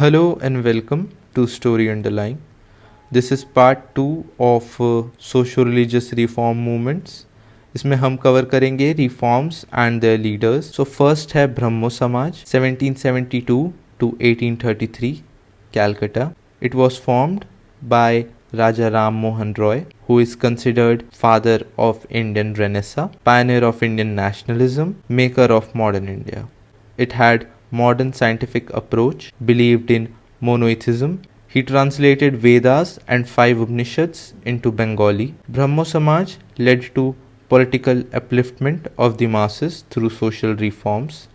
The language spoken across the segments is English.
Hello and welcome to Story Underline. This is part 2 of Socio-Religious reform movements. इसमें हम cover करेंगे reforms and their leaders. So first है ब्रह्मो समाज 1772 to 1833 Calcutta. It was formed by Raja Ram Mohan Roy, who is considered father of Indian Renaissance, pioneer of Indian nationalism, maker of modern India. It had modern scientific approach, believed in monotheism. He translated Vedas and 5 Upanishads into Bengali. Brahmo Samaj led to political upliftment of the masses through social reforms.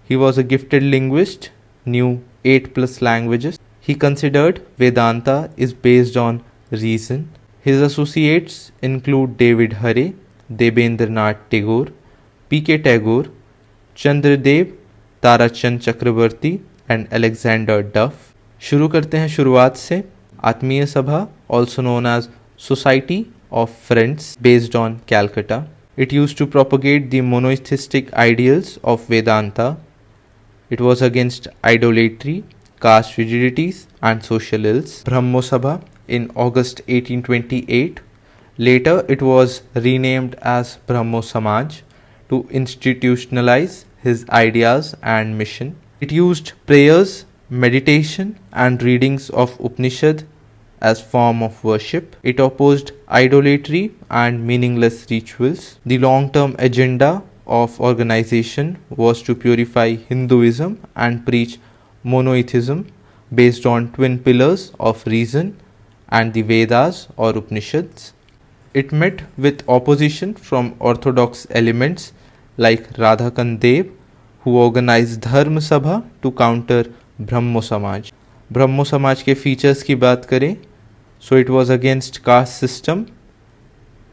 He was a gifted linguist, knew 8+ languages. He considered Vedanta is based on reason. His associates include David Hare, Debendranath Tagore, P.K. Tagore, Chandradev, Tarachand Chakraborty and Alexander Duff. शुरू करते हैं शुरुआत से. Atmiya Sabha, also known as society of friends, based on Calcutta. It used to propagate the monotheistic ideals of Vedanta. It was against idolatry, caste rigidities and social ills. Brahmo Sabha in August 1828. Later it was renamed as Brahmo Samaj to institutionalize his ideas and mission. It used prayers, meditation and readings of Upanishad as form of worship. It opposed idolatry and meaningless rituals. The long-term agenda of organization was to purify Hinduism and preach monotheism based on twin pillars of reason and the Vedas or Upanishads. It met with opposition from orthodox elements like Radhakant Dev, who organized Dharma Sabha to counter Brahmo Samaj. Brahmo Samaj के features की बात करें, so it was against caste system.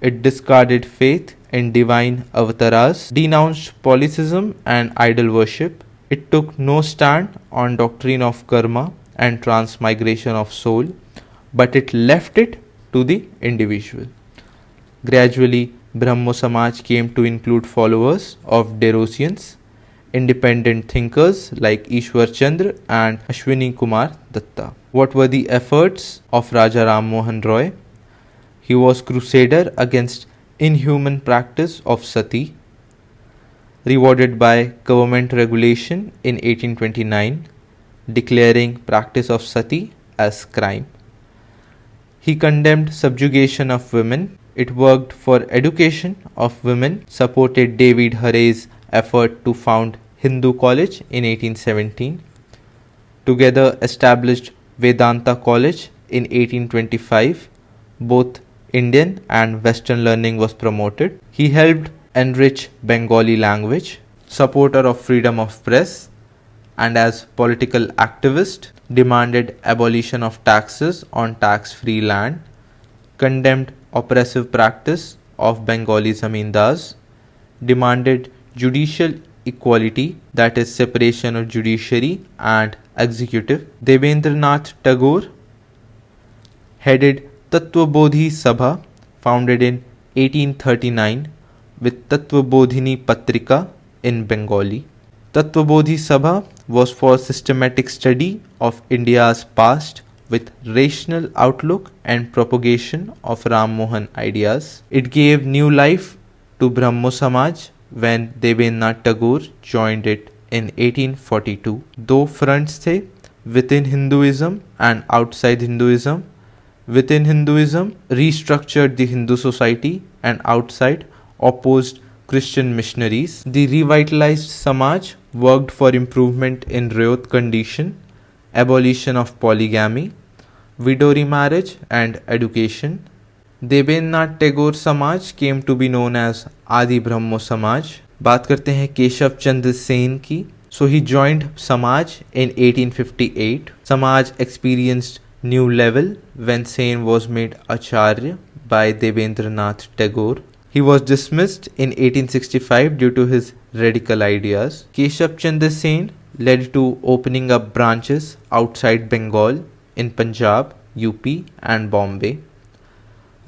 It discarded faith in divine avatars, denounced polytheism and idol worship. It took no stand on doctrine of karma and transmigration of soul, but it left it to the individual. Gradually, Brahmo Samaj came to include followers of Derosians, independent thinkers like Ishwar Chandra and Ashwini Kumar Datta. What were the efforts of Raja Ram Mohan Roy? He was crusader against inhuman practice of sati, rewarded by government regulation in 1829, declaring practice of sati as crime. He condemned subjugation of women. It worked for education of women, supported David Hare's effort to found Hindu College in 1817. Together established Vedanta College in 1825. Both Indian and Western learning was promoted. He helped enrich Bengali language, supporter of freedom of press, and as political activist demanded abolition of taxes on tax-free land, condemned oppressive practice of Bengali zamindars, demanded judicial equality, that is separation of judiciary and executive. Debendranath Tagore headed Tattvabodhi Sabha, founded in 1839 with Tattvabodhini Patrika in Bengali. Tattvabodhi Sabha was for systematic study of India's past with rational outlook and propagation of Ram Mohan ideas. It gave new life to Brahmo Samaj when Debendranath Tagore joined it in 1842. दो fronts थे, within Hinduism and outside Hinduism. Within Hinduism, restructured the Hindu society, and outside opposed Christian missionaries. The revitalized Samaj worked for improvement in Rayot condition, abolition of polygamy, widow remarriage and education. Debendranath Tagore Samaj came to be known as Adi Brahmo Samaj. बात करते हैं केशव चंद्र सेन की. So he joined Samaj in 1858. Samaj experienced new level when Sen was made Acharya by Debendranath Tagore. He was dismissed in 1865 due to his radical ideas. Keshav Chandra Sen led to opening up branches outside Bengal in Punjab, UP and Bombay.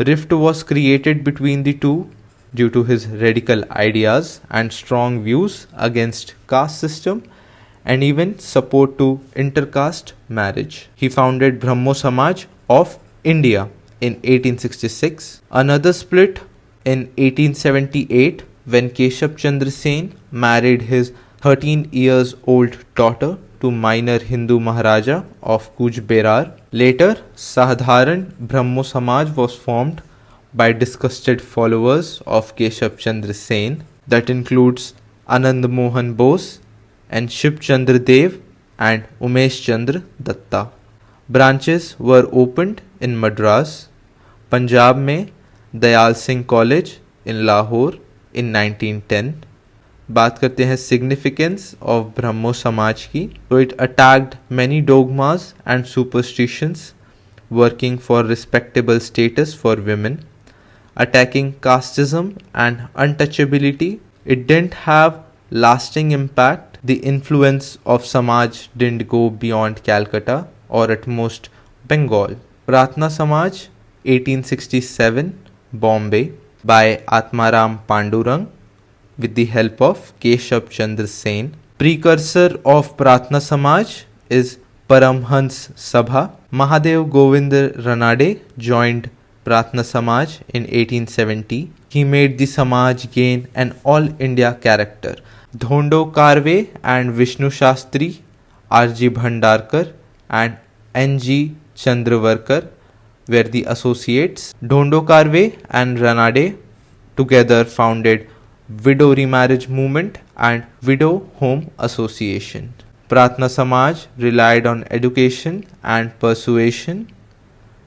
Rift was created between the two due to his radical ideas and strong views against caste system and even support to intercaste marriage. He founded Brahmo Samaj of India in 1866. Another split in 1878 when Keshav Chandra Sen married his 13 years old daughter to minor Hindu Maharaja of Kuch Berar. Later, Sadharan Brahmo Samaj was formed by disgusted followers of Keshav Chandra Sen that includes Anand Mohan Bose and Shiv Chandra Dev and Umesh Chandra Datta. Branches were opened in Madras, Punjab में Dayal Singh college in Lahore इन 1910. बात करते हैं significance of ब्रह्मो समाज की. तो it attacked many dogmas and superstitions working for respectable status for women, attacking casteism and untouchability. It didn't have lasting impact. The influence of Samaj didn't go beyond Calcutta or at most Bengal. Pratna Samaj 1867 Bombay by Atmaram Pandurang with the help of Keshav Chandra Sen. Precursor of Pratna Samaj is Paramhans Sabha. Mahadev Govind Ranade joined Pratna Samaj in 1870. He made the Samaj gain an all-India character. Dhondo Karve and Vishnu Shastri, R.G. Bhandarkar and N.G. Chandravarkar were the associates. Dhondo Karve and Ranade together founded Widow Remarriage Movement and Widow Home Association. Pratna Samaj relied on education and persuasion,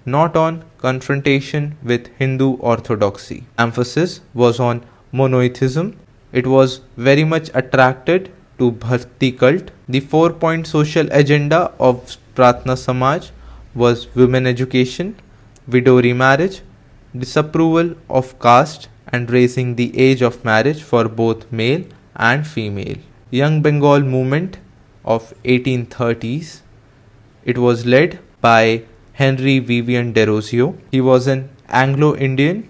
not on confrontation with Hindu orthodoxy. Emphasis was on monotheism. It was very much attracted to Bhakti cult. The 4-point social agenda of Pratna Samaj was women education, widow remarriage, disapproval of caste, and raising the age of marriage for both male and female. Young Bengal movement of 1830s. It was led by Henry Vivian Derozio. He was an Anglo-Indian,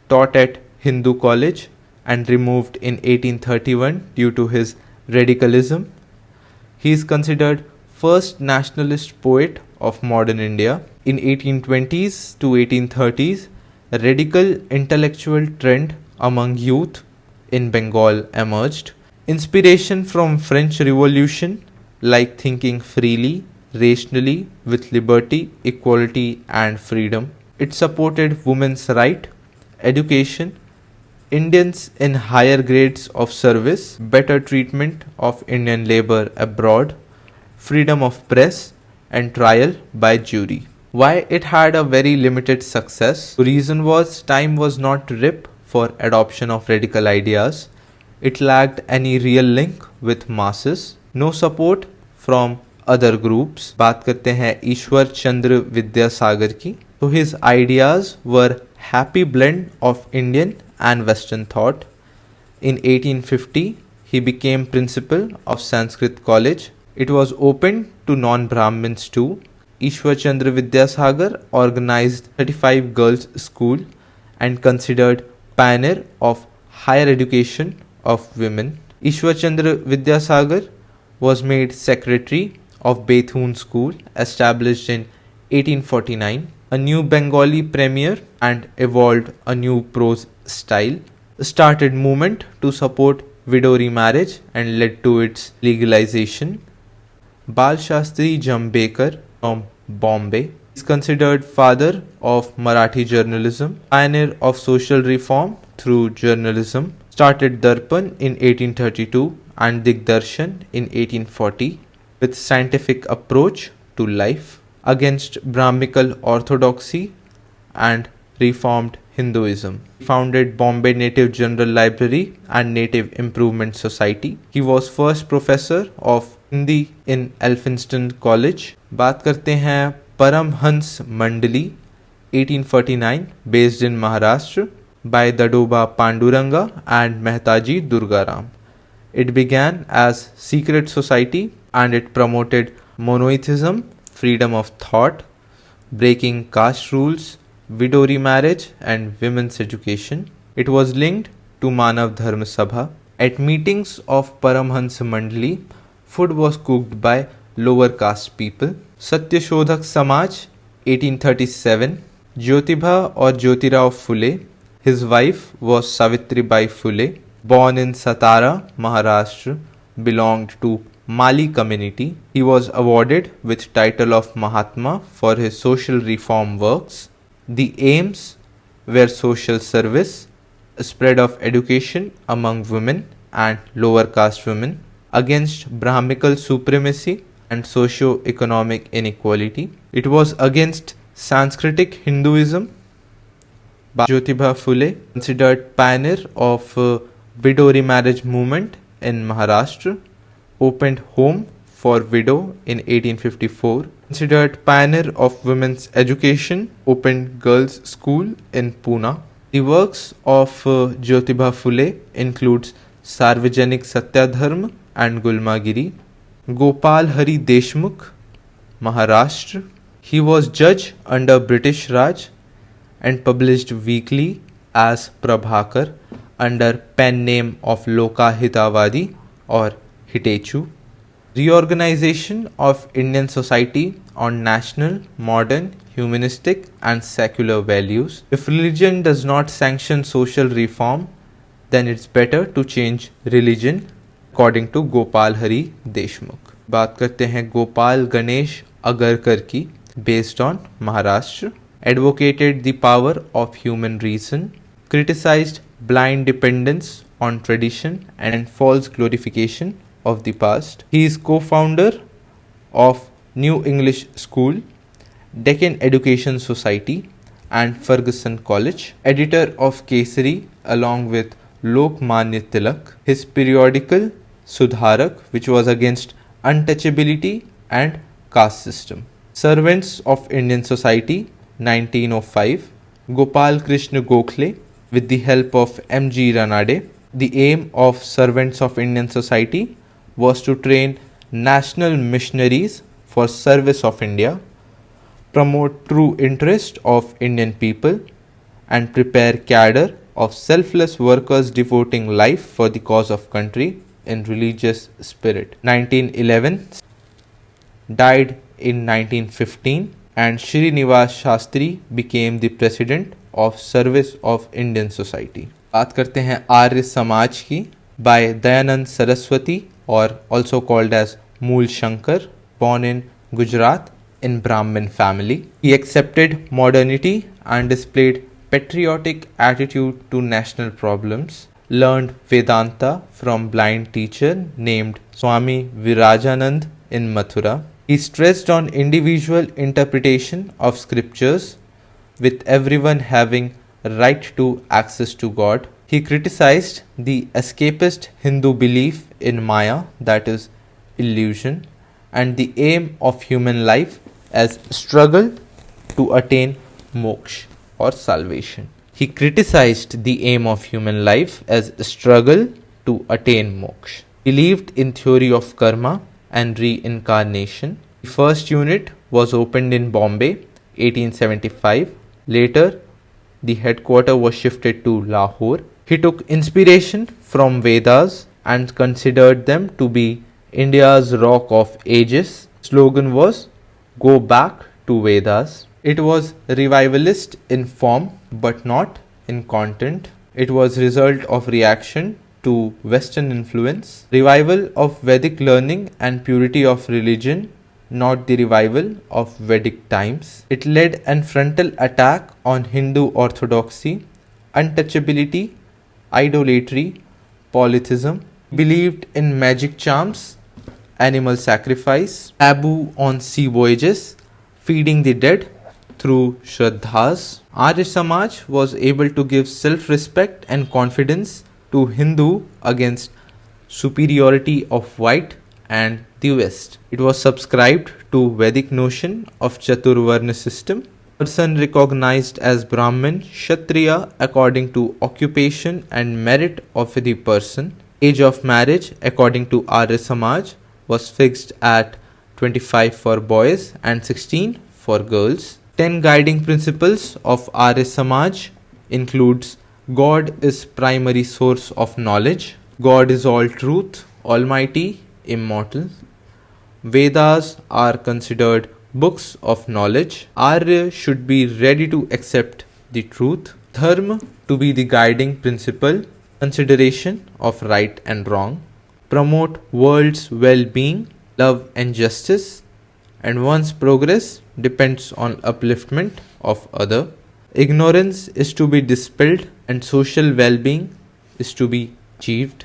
taught at Hindu College and removed in 1831 due to his radicalism. He is considered first nationalist poet of modern India. In 1820s to 1830s, a radical intellectual trend among youth in Bengal emerged. Inspiration from French Revolution, like thinking freely, rationally, with liberty, equality and freedom. It supported women's right, education, Indians in higher grades of service, better treatment of Indian labor abroad, freedom of press and trial by jury. Why it had a very limited success? The reason was time was not ripe for adoption of radical ideas. It lacked any real link with masses. No support from other groups. बात करते हैं ईश्वर चंद्र विद्यासागर की. So his ideas were happy blend of Indian and Western thought. In 1850, he became principal of Sanskrit College. It was open to non-Brahmins too. Ishwar Chandra Vidyasagar organized 35 girls' school and considered pioneer of higher education of women. Ishwar Chandra Vidyasagar was made secretary of Bethune School, established in 1849. A new Bengali premier and evolved a new prose style. Started movement to support widow remarriage and led to its legalization. Bal Shastri Jambekar from Bombay is considered father of Marathi journalism, pioneer of social reform through journalism. Started Darpan in 1832 and Digdarshan in 1840 with scientific approach to life against Brahmical orthodoxy and reformed Hinduism. He founded Bombay Native General Library and Native Improvement Society. He was first professor of Hindi in Elphinstone College. बात करते हैं Paramhans Mandali 1849 based in Maharashtra by Dadoba Panduranga and Mehtaji Durgaram. It began as secret society and it promoted monotheism, freedom of thought, breaking caste rules, widow remarriage and women's education. It was linked to Manav Dharma Sabha. At meetings of Paramhans Mandali, Food was cooked by lower caste people. Satyashodhak Samaj 1837. Jyotiba or Jyotirao Phule. His wife was Savitribai Phule, born in Satara, Maharashtra, belonged to Mali community. He was awarded with title of Mahatma for his social reform works. The aims were social service, spread of education among women and lower caste women, against Brahmical supremacy and socio-economic inequality. It was against Sanskritic Hinduism. Jyotiba Phule, considered pioneer of widow remarriage movement in Maharashtra, opened home for widow in 1854. Considered pioneer of women's education, opened girls' school in Pune. The works of Jyotiba Phule includes Sarvajanik Satyadharma and Gulmagiri. Gopal Hari Deshmukh, Maharashtra. He was judge under British Raj and published weekly as Prabhakar under pen name of Loka Hitavadi or Hitechu. Reorganization of Indian society on national, modern, humanistic and secular values. If religion does not sanction social reform, then it's better to change religion, according to Gopal Hari Deshmukh. बात करते हैं गोपाल गणेश अगरकर की, based on Maharashtra. Advocated the power of human reason, criticized blind dependence on tradition and false glorification of the past. He is co-founder of New English School, Deccan Education Society and Ferguson College, editor of Kesari along with Lokmanya Tilak. His periodical Sudharak, which was against untouchability and caste system. Servants of Indian Society 1905, Gopal Krishna Gokhale with the help of M.G. Ranade. The aim of Servants of Indian Society was to train national missionaries for service of India, promote true interest of Indian people and prepare cadre of selfless workers devoting life for the cause of country in religious spirit. 1911, died in 1915, and Srinivas Shastri became the president of Service of Indian Society. बात करते हैं आर्य समाज की, by Dayanand Saraswati or also called as Mool Shankar, born in Gujarat in Brahmin family. He accepted modernity and displayed patriotic attitude to national problems. Learned Vedanta from blind teacher named Swami Virajanand in Mathura. He stressed on individual interpretation of scriptures with everyone having right to access to God. He criticized the escapist Hindu belief in Maya, that is illusion, and the aim of human life as struggle to attain moksha or salvation. He criticized the aim of human life as struggle to attain moksha. Believed in theory of karma and reincarnation. The first unit was opened in Bombay 1875. Later, the headquarters was shifted to Lahore. He took inspiration from Vedas and considered them to be India's rock of ages. Slogan was "Go back to Vedas." It was revivalist in form but not in content. It was result of reaction to Western influence, revival of Vedic learning and purity of religion, not the revival of Vedic times. It led an frontal attack on Hindu orthodoxy, untouchability, idolatry, polytheism, believed in magic charms, animal sacrifice, taboo on sea voyages, feeding the dead through shraddhas. Arya Samaj was able to give self-respect and confidence to Hindu against superiority of white and the West. It was subscribed to Vedic notion of Chaturvarna system. Person recognized as Brahmin, Kshatriya according to occupation and merit of the person. Age of marriage according to Arya Samaj was fixed at 25 for boys and 16 for girls. 10 guiding principles of Arya Samaj includes God is primary source of knowledge. God is all truth, almighty, immortal. Vedas are considered books of knowledge. Arya should be ready to accept the truth. Dharma to be the guiding principle, consideration of right and wrong. Promote world's well-being, love and justice, and one's progress depends on upliftment of other. Ignorance is to be dispelled and social well-being is to be achieved.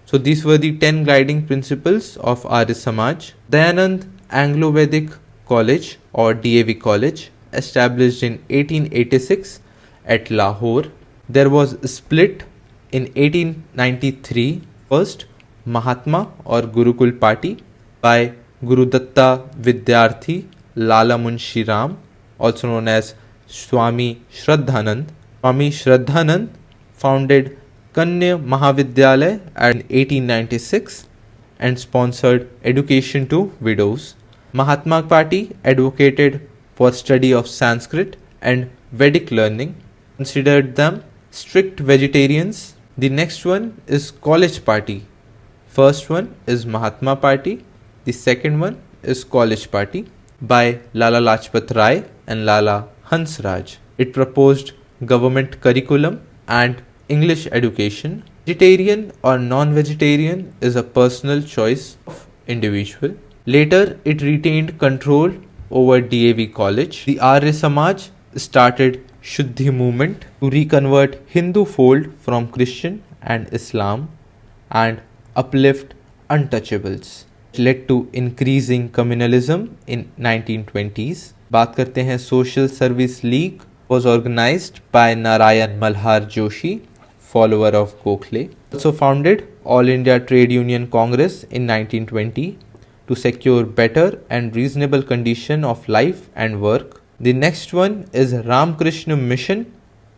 So these were the 10 guiding principles of Arya Samaj. Dayanand Anglo-Vedic College or DAV College, established in 1886 at Lahore. There was a split in 1893. First, Mahatma or Gurukul Party by Gurudatta Vidyarthi Lala Munshi Ram, also known as Swami Shraddhanand. Swami Shraddhanand founded Kanya Mahavidyalaya in 1896 and sponsored education to widows. Mahatma Party advocated for study of Sanskrit and Vedic learning, considered them strict vegetarians. The next one is College Party. First one is Mahatma Party. The second one is College Party by Lala Lajpat Rai and Lala Hansraj. It proposed government curriculum and English education. Vegetarian or non-vegetarian is a personal choice of individual. Later, it retained control over DAV College. The Arya Samaj started Shuddhi movement to reconvert Hindu fold from Christian and Islam and uplift untouchables. It led to increasing communalism in 1920s. बात करते हैं Social Service League was organized by Narayan Malhar Joshi, follower of Gokhale. Also founded All India Trade Union Congress in 1920 to secure better and reasonable condition of life and work. The next one is Ramakrishna Mission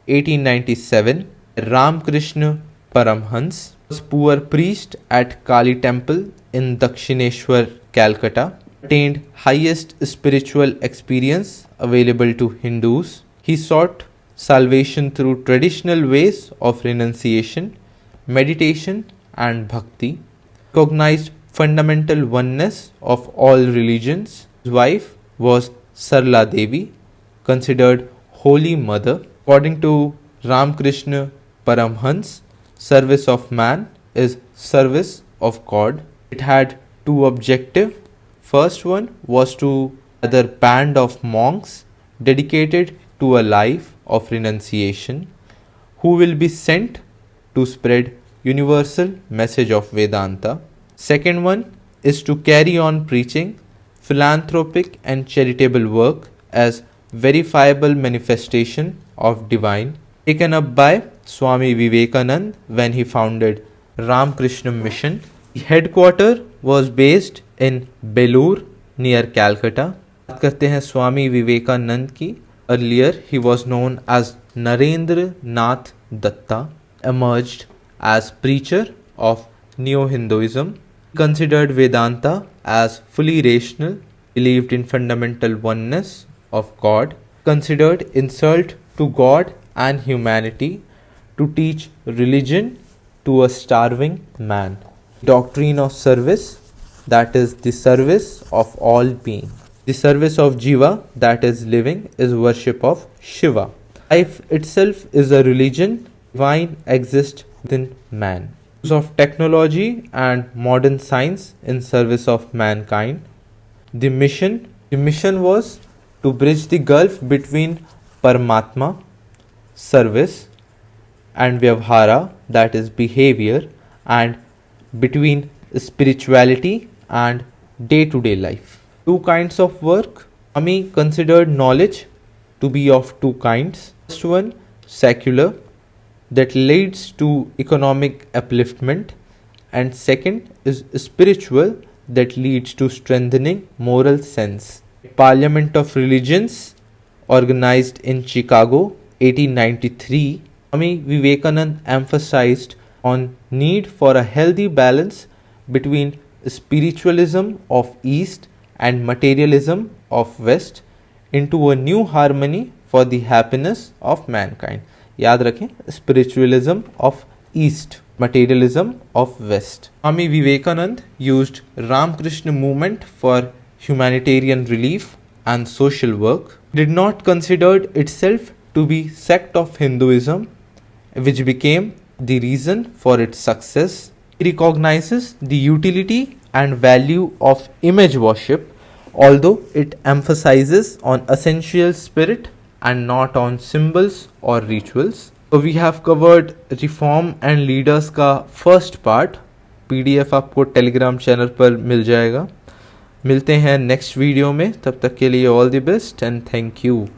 1897. Ramakrishna Paramhans was poor priest at Kali Temple in Dakshineshwar, Calcutta. Attained highest spiritual experience available to Hindus. He sought salvation through traditional ways of renunciation, meditation and bhakti. Recognized fundamental oneness of all religions. His wife was Sarla Devi, considered Holy Mother. According to Ramakrishna Paramhans, service of man is service of God. It had two objectives. First one was to gather band of monks dedicated to a life of renunciation who will be sent to spread universal message of Vedanta. Second one is to carry on preaching philanthropic and charitable work as verifiable manifestation of divine, taken up by Swami Vivekanand when he founded Ramakrishna Mission. The headquarter was based in Belur near Calcutta. बात करते हैं स्वामी विवेकानंद की. Earlier he was known as Narendra Nath Datta, emerged as preacher of Neo-Hinduism, considered Vedanta as fully rational, believed in fundamental oneness of God, considered insult to God and humanity to teach religion to a starving man. Doctrine of service, that is the service of all being. The service of Jiva, that is living, is worship of Shiva. Life itself is a religion, divine exists within man. Use of technology and modern science in service of mankind. The mission was to bridge the gulf between Paramatma, service, and Vyavhara, that is behavior, and between spirituality and day-to-day life. Two kinds of work. Swami considered knowledge to be of two kinds. First one, secular, that leads to economic upliftment, and second is spiritual, that leads to strengthening moral sense. Parliament of Religions, organized in Chicago 1893, Swami Vivekananda emphasized on need for a healthy balance between spiritualism of East and materialism of West into a new harmony for the happiness of mankind. याद रखें, spiritualism of East materialism of West. Swami Vivekananda used Ramakrishna movement for humanitarian relief and social work. Did not consider itself to be sect of Hinduism, which became the reason for its success. He recognizes the utility and value of image worship, although it emphasizes on essential spirit and not on symbols or rituals. So we have covered reform and leaders का first part. PDF आपको Telegram channel पर मिल जाएगा. मिलते हैं next video में. तब तक के लिए all the best and thank you.